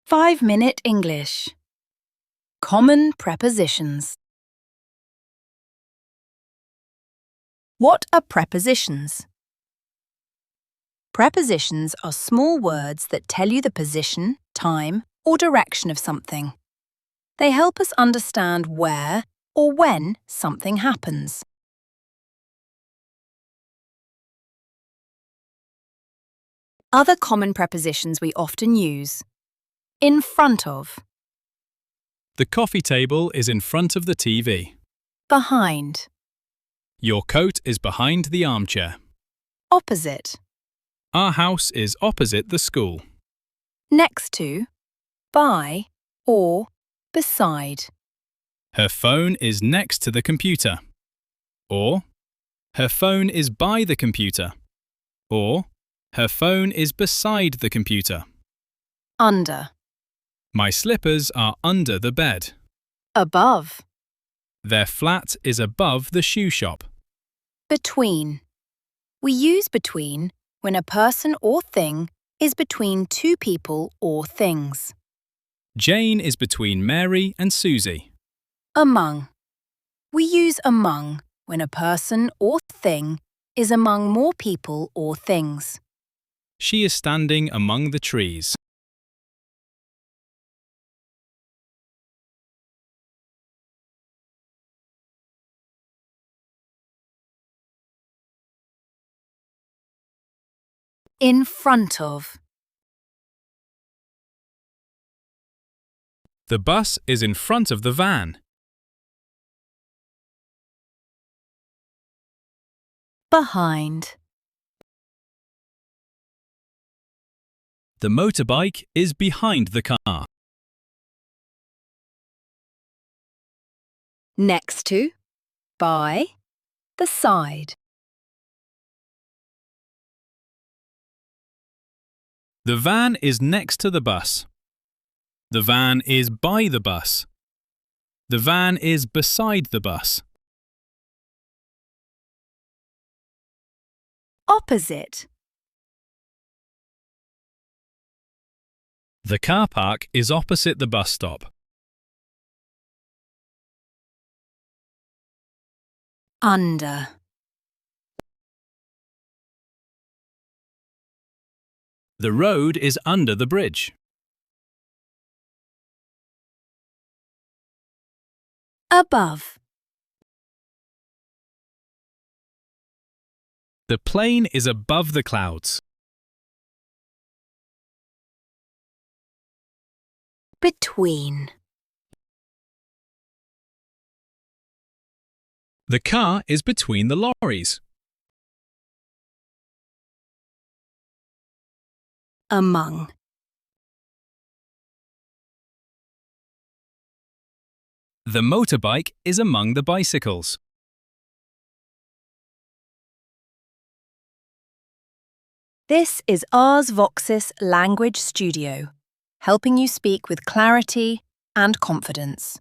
5-Minute English. Common prepositions. What are prepositions? Prepositions are small words that tell you the position, time, or direction of something. They help us understand where or when something happens. Other common prepositions we often use. In front of, The coffee table is in front of the TV. behind, Your coat is behind the armchair. opposite, Our house is opposite the school. next to, by, or beside. Her phone is next to the computer. Or, her phone is by the computer. Or, her phone is beside the computer. Under, My slippers are under the bed. above, Their flat is above the shoe shop. between. We use between when a person or thing is between two people or things. Jane is between Mary and Susie. Among. We use among when a person or thing is among more people or things. She is standing among the trees. In front of. The bus is in front of the van. Behind. The motorbike is behind the car. Next to. By. Beside. The van is next to the bus. The van is by the bus. The van is beside the bus. Opposite. The car park is opposite the bus stop. Under. The road is under the bridge. Above. The plane is above the clouds. Between. The car is between the lorries. Among. The motorbike is among the bicycles. This is Ars Voxis Language Studio, helping you speak with clarity and confidence.